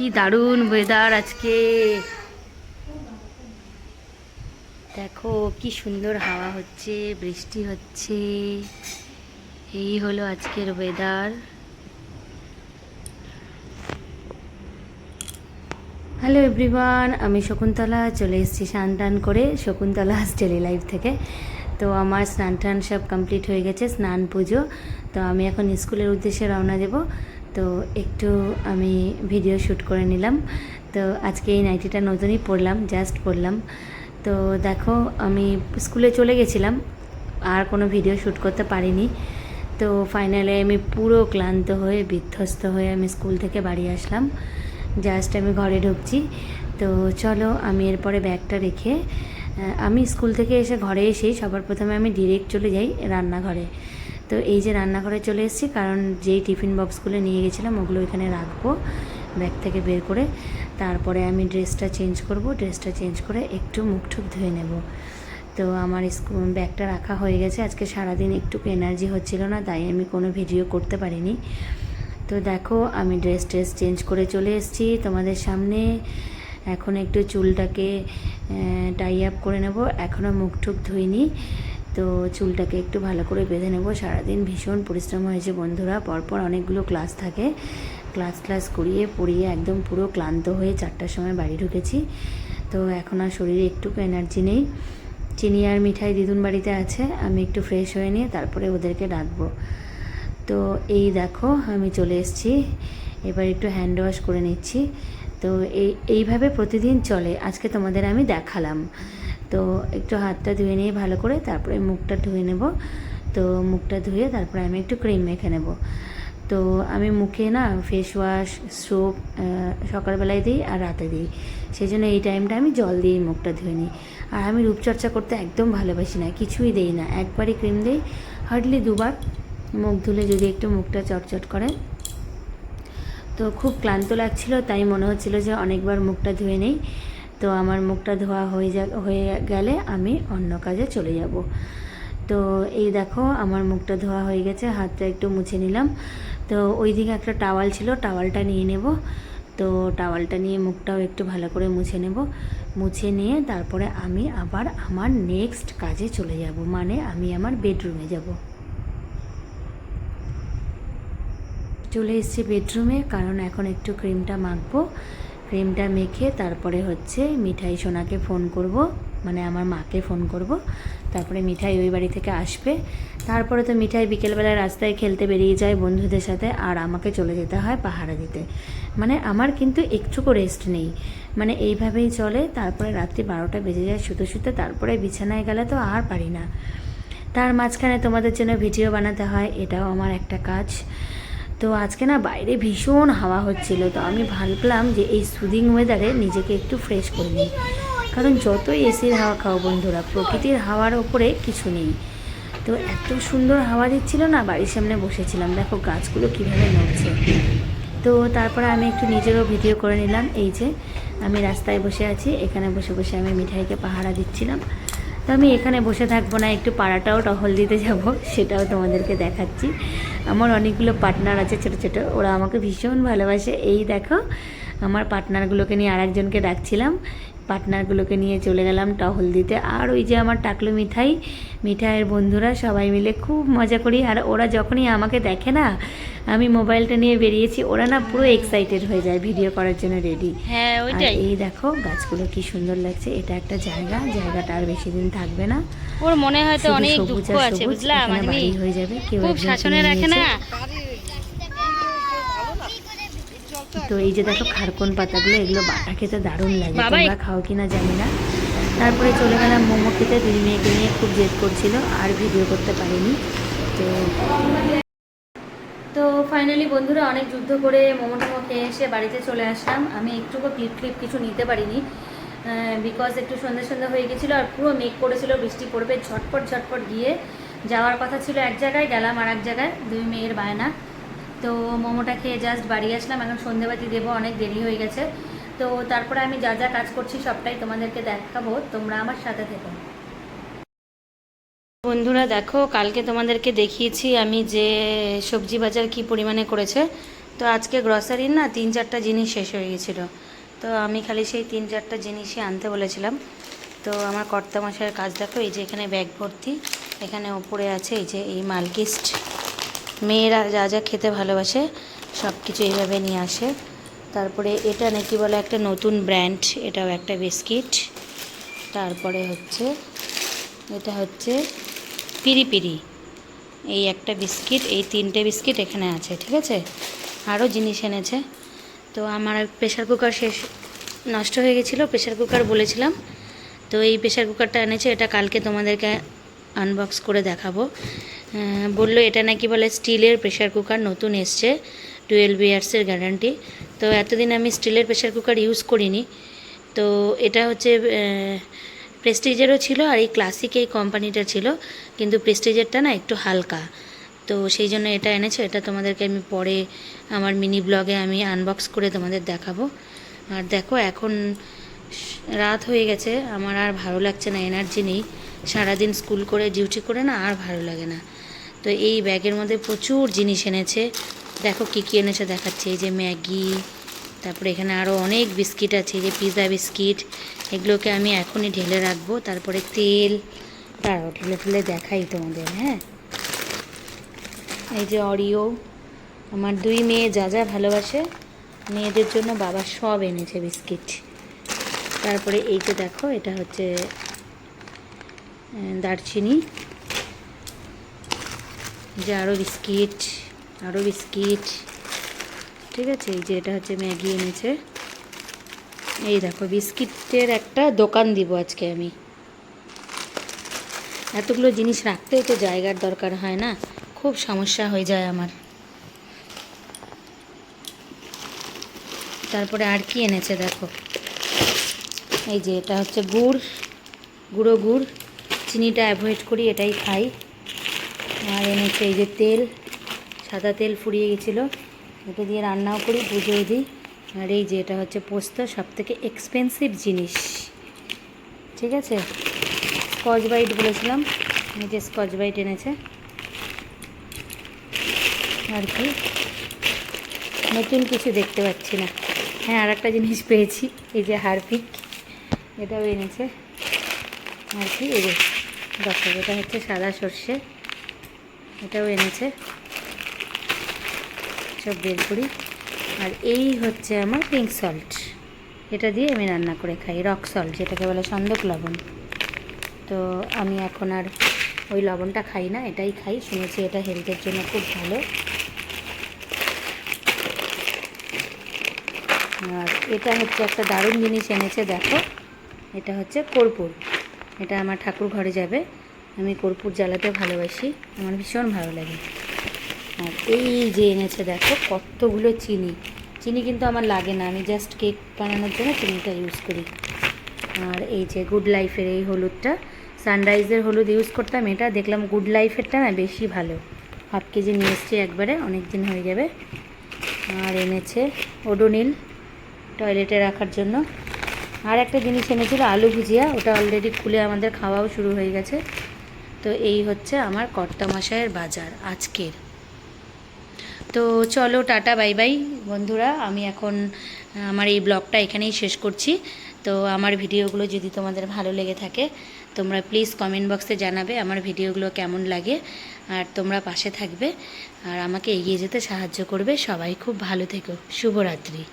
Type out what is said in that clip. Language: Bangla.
কি দারুণ ওয়েদার আজকে। দেখো কি সুন্দর হাওয়া হচ্ছে, বৃষ্টি হচ্ছে। এই হলো আজকের ওয়েদার। হ্যালো এভরিওয়ান, আমি শকুন্তলা চলে এসেছি স্নান টান করে শকুন্তলা ডেলি লাইফ থেকে। তো আমার স্নান টান সব কমপ্লিট হয়ে গেছে, স্নান পুজো। তো আমি এখন স্কুলের উদ্দেশ্যে রওনা দেব। তো একটু আমি ভিডিও শ্যুট করে নিলাম। তো আজকে এই নাইটিটা নতুনই পরলাম, জাস্ট পরলাম। তো দেখো আমি স্কুলে চলে গেছিলাম, আর কোনো ভিডিও শ্যুট করতে পারিনি। তো ফাইনালি আমি পুরো ক্লান্ত হয়ে বিধ্বস্ত হয়ে আমি স্কুল থেকে বাড়ি আসলাম। জাস্ট আমি ঘরে ঢুকছি। তো চলো আমি এরপরে ব্যাগটা রেখে আমি স্কুল থেকে এসে ঘরে এসেই সবার প্রথমে আমি ডিরেক্ট চলে যাই রান্নাঘরে। তো এই যে রান্নাঘরে চলে এসেছি, কারণ যেই টিফিন বক্সগুলো নিয়ে গেছিলাম ওগুলো এখানে রাখবো ব্যাগ থেকে বের করে। তারপরে আমি ড্রেসটা চেঞ্জ করব, ড্রেসটা চেঞ্জ করে একটু মুখ টুক ধুয়ে নেব। তো আমার স্কুল ব্যাগটা রাখা হয়ে গেছে। আজকে সারাদিন একটু এনার্জি হচ্ছিল না, তাই আমি কোনো ভিডিও করতে পারিনি। তো দেখো আমি ড্রেস চেঞ্জ করে চলে এসেছি তোমাদের সামনে। এখন একটু চুলটাকে টাই আপ করে নেব, এখনও মুখ টুক ধুইনি। তো চুলটাকে একটু ভালো করে বেঁধে নেব। সারাদিন ভীষণ পরিশ্রম হয়েছে বন্ধুরা, পরপর অনেকগুলো ক্লাস থাকে, ক্লাস করিয়ে পড়িয়ে একদম পুরো ক্লান্ত হয়ে 4টার সময় বাড়ি ঢুকেছি। তো এখন আর শরীরে একটুকু এনার্জি নেই। চিনি আর মিঠাই দিদুন বাড়িতে আছে, আমি একটু ফ্রেশ হয়ে নিয়ে তারপরে ওদেরকে ডাকবো। তো এই দেখো আমি চলে এসেছি, এবার একটু হ্যান্ড ওয়াশ করে নিচ্ছি। তো এইভাবে প্রতিদিন চলে, আজকে তোমাদের আমি দেখালাম। তো একটু হাতটা ধুয়ে নিয়ে ভালো করে তারপরে মুখটা ধুয়ে নেব। তো মুখটা ধুয়ে তারপরে আমি একটু ক্রিম মেখে নেব। তো আমি মুখে না ফেস ওয়াশ সোপ সকালবেলায় দিই আর রাতে দিই, সেই জন্য এই টাইমটা আমি জল দিয়েই মুখটা ধুয়ে নিই। আর আমি রূপচর্চা করতে একদম ভালোবাসি না, কিছুই দেই না, একবারই ক্রিম দিই, হার্ডলি দুবার মুখ ধুলে যদি একটু মুখটা চটচট করে। তো খুব ক্লান্ত লাগছিল, তাই মনে হচ্ছিল যে অনেকবার মুখটা ধুয়ে নেই। তো আমার মুখটা ধোয়া হয়ে গেলে আমি অন্য কাজে চলে যাব। তো এই দেখো আমার মুখটা ধোয়া হয়ে গেছে, হাতটা একটু মুছে নিলাম। তো ওই দিকে একটা টাওয়াল ছিল, টাওয়ালটা নিয়ে নেব। তো টাওয়ালটা নিয়ে মুখটাও একটু ভালো করে মুছে নেব। মুছে নিয়ে তারপরে আমি আবার আমার নেক্সট কাজে চলে যাব, মানে আমি আমার বেডরুমে যাব। চলে এসেছি বেডরুমে, কারণ এখন একটু ক্রিমটা মাখবো। ক্রিমটা মেখে তারপরে হচ্ছে মিঠাই সোনাকে ফোন করব, মানে আমার মাকে ফোন করব। তারপরে মিঠাই ওই বাড়ি থেকে আসবে। তারপরে তো মিঠাই বিকেলবেলায় রাস্তায় খেলতে বেরিয়ে যায় বন্ধুদের সাথে, আর আমাকে চলে যেতে হয় পাহারা দিতে। মানে আমার কিন্তু একটুকু রেস্ট নেই, মানে এইভাবেই চলে। তারপরে রাত্রি 12টা বেজে যায় শুতে শুতে, তারপরে বিছানায় গেলে তো আর পারি না। তার মাঝখানে তোমাদের জন্য ভিডিও বানাতে হয়, এটাও আমার একটা কাজ। তো আজকে না বাইরে ভীষণ হাওয়া হচ্ছিল, তো আমি ভাবলাম যে এই সুদিং ওয়েদারে নিজেকে একটু ফ্রেশ করে নিই। কারণ যতই এসির হাওয়া খাও বন্ধুরা, প্রকৃতির হাওয়ার ওপরে কিছু নেই। তো এত সুন্দর হাওয়া দিচ্ছিল না, বাড়ির সামনে বসেছিলাম, দেখো গাছগুলো কীভাবে নড়ছে। তো তারপরে আমি একটু নিজেরও ভিডিও করে নিলাম। এই যে আমি রাস্তায় বসে আছি, এখানে বসে বসে আমি মিঠাইকে পাহারা দিচ্ছিলাম। তো আমি এখানে বসে থাকবো না, একটু পাড়াটাও টহল দিতে যাব, সেটাও তোমাদেরকে দেখাচ্ছি। আমার অনেকগুলো পার্টনার আছে ছোটো ছোটো, ওরা আমাকে ভীষণ ভালোবাসে। এই দেখো আমার পার্টনারগুলোকে নিয়ে আরেকজনকে ডাকছিলাম, পার্টনারগুলোকে নিয়ে চলে গেলাম টহল দিতে। আর ওই যে আমার টাকলু মিঠাইয়ের বন্ধুরা সবাই মিলে খুব মজা করি। আর ওরা যখনই আমাকে দেখে না আমি মোবাইলটা নিয়ে বেরিয়েছি, ওরা না পুরো এক্সাইটেড হয়ে যায়, ভিডিও করার জন্য রেডি। হ্যাঁ ওইটাই। এই দেখো গাছগুলো কি সুন্দর লাগছে, এটা একটা জায়গাটা আর বেশি দিন থাকবে না, ওর মনে হয়তো অনেক দুঃখ আছে বুঝলাম, বাড়ি হয়ে যাবে, কেউ খুব শাসনে রাখে না। তো এই যে দেখো খারকন পাতাগুলো, এগুলো বাটা খেতে দারুণ লাগে, তোমরা খাও কিনা জানি না। তারপরে চলে গেলাম মোমো খেতে, দুই মেয়েকে নিয়ে খুব জেদ করছিল, আর ভিডিও করতে পারিনি। তো ফাইনালি বন্ধুরা অনেক যুদ্ধ করে মোমো খেয়ে এসে বাড়িতে চলে আসলাম। আমি একটুকু ক্লিপ কিছু নিতে পারিনি, বিকজ একটু সন্ধ্যা হয়ে গেছিলো, আর পুরো মেঘ করেছিল বৃষ্টি পড়বে। ঝটপট গিয়ে যাওয়ার কথা ছিল এক জায়গায়, গেলাম আর এক জায়গায়, দুই মেয়ের বায়না। তো মোমোটা খেয়ে জাস্ট বাড়ি আসলাম, এখন সন্ধ্যেবাতি দেবো, অনেক দেরি হয়ে গেছে। তো তারপরে আমি যা যা কাজ করছি সবটাই তোমাদেরকে দেখাবো, তোমরা আমার সাথে থেকো। বন্ধুরা দেখো কালকে তোমাদেরকে দেখিয়েছি আমি যে সবজি বাজার কি পরিমাণে করেছে। তো আজকে গ্রসারির না 3-4টা জিনিস শেষ হয়ে গেছিলো, তো আমি খালি সেই 3-4টা জিনিসই আনতে বলেছিলাম। তো আমার কর্তামশাইয়ের কাজ দেখো, এই যে এখানে ব্যাগ ভর্তি, এখানে ওপরে আছে এই যে এই মালকিস্ট, মেয়েরা যা যা খেতে ভালোবাসে সব কিছু এইভাবে নিয়ে আসে। তারপরে এটা নাকি বলে একটা নতুন ব্র্যান্ড, এটাও একটা বিস্কিট। তারপরে হচ্ছে এটা হচ্ছে পিরি পিরি, এই একটা বিস্কিট, এই 3টে বিস্কিট এখানে আছে, ঠিক আছে। আরও জিনিস এনেছে। তো আমার প্রেশার কুকার নষ্ট হয়ে গেছিলো, প্রেশার কুকার বলেছিলাম, তো এই প্রেশার কুকারটা এনেছে, এটা কালকে তোমাদেরকে আনবক্স করে দেখাবো। বললো এটা নাকি বলে স্টিলের প্রেশার কুকার, নতুন এসছে, 12 ইয়ার্সের গ্যারান্টি। তো এতদিন আমি স্টিলের প্রেশার কুকার ইউজ করিনি। তো এটা হচ্ছে প্রেস্টিজেরও ছিল, আর এই ক্লাসিক এই কোম্পানিটা ছিল, কিন্তু প্রেস্টিজেরটা না একটু হালকা, তো সেই জন্য এটা এনেছে। এটা তোমাদেরকে আমি পরে আমার মিনি ব্লগে আমি আনবক্স করে তোমাদের দেখাবো। আর দেখো এখন রাত হয়ে গেছে, আমার আর ভালো লাগছে না, এনার্জি নেই, সারাদিন স্কুল করে ডিউটি করে না আর ভালো লাগে না। তো এই ব্যাগের মধ্যে প্রচুর জিনিস এনেছে, দেখো কী কী এনেছে দেখাচ্ছে। এই যে ম্যাগি, তারপরে এখানে আরও অনেক বিস্কিট আছে, এই যে পিৎজা বিস্কিট, এগুলোকে আমি এখনই ঢেলে রাখবো। তারপরে তেল, তারাও ঢেলে ঢেলে দেখাই তোমাদের। হ্যাঁ, এই যে অরিও, আমার 2 মেয়ে যা যা ভালোবাসে, মেয়েদের জন্য বাবা সব এনেছে বিস্কিট। তারপরে এই যে দেখো, এটা হচ্ছে দারচিনি, যে আরও বিস্কিট, আরও বিস্কিট, ঠিক আছে। এই যে এটা হচ্ছে ম্যাগি এনেছে। এই দেখো বিস্কিটের একটা দোকান দিব আজকে আমি। এতগুলো জিনিস রাখতেও তো জায়গার দরকার হয় না, খুব সমস্যা হয়ে যায় আমার। তারপরে আর কি এনেছে দেখো, এই যে এটা হচ্ছে গুঁড়ো গুড়, চিনিটা অ্যাভয়েড করি, এটাই খাই। আর এনেছে এই যে তেল, সাদা তেল ফুরিয়ে গেছিলো, এটা দিয়ে রান্নাও করি, পুজোও দিই। আর এই যে এটা হচ্ছে পোস্ত, সবথেকে এক্সপেন্সিভ জিনিস, ঠিক আছে। স্কচ ব্রাইট বলেছিলাম, এই যে স্কচ ব্রাইট এনেছে। আর কি নতুন কিছু দেখতে পাচ্ছি না। হ্যাঁ, আর একটা জিনিস পেয়েছি, এই যে হারপিক, এটাও এনেছে। আর কি এই যে দেখো, এটা হচ্ছে সাদা সর্ষে, এটাও এনেছে, সব বের করি। আর এই হচ্ছে আমার পিঙ্ক সল্ট, এটা দিয়ে আমি রান্না করে খাই, রক সল্ট যেটাকে বলে সন্দক লবণ। তো আমি এখন আর ওই লবণটা খাই না, এটাই খাই, শুনেছি এটা হেলথের জন্য খুব ভালো। আর এটা হচ্ছে একটা দারুণ জিনিস এনেছে, দেখো, এটা হচ্ছে কর্পূর, এটা আমার ঠাকুর ঘরে যাবে, আমি কর্পূর জ্বালাতে ভালোবাসি, আমার ভীষণ ভালো লাগে। আর এই যে এনেছে দেখো কতগুলো চিনি, চিনি কিন্তু আমার লাগে না, আমি জাস্ট কেক বানানোর জন্য চিনিটা ইউজ করি। আর এই যে গুড লাইফের এই হলুদটা, সানরাইজের হলুদ ইউজ করতাম, এটা দেখলাম গুড লাইফেরটা না বেশি ভালো, 1/2 কেজি নিয়ে এসছি একবারে, অনেক দিন হয়ে যাবে। আর এনেছে ওডোনিল, টয়লেটে রাখার জন্য। আর একটা জিনিস এনেছিল আলু ভুজিয়া, ওটা অলরেডি খুলে আমাদের খাওয়াও শুরু হয়ে গেছে। তো এই হচ্ছে আমার কর্তামশাইয়ের বাজার আজকের। তো চলো টাটা বাই বাই বন্ধুরা, আমি এখন আমার এই ব্লগটা এখানেই শেষ করছি। তো আমার ভিডিওগুলো যদি তোমাদের ভালো লেগে থাকে, তোমরা প্লিজ কমেন্ট বক্সে জানাবে আমার ভিডিওগুলো কেমন লাগে, আর তোমরা পাশে থাকবে আর আমাকে এগিয়ে যেতে সাহায্য করবে। সবাই খুব ভালো থেকো, শুভরাত্রি।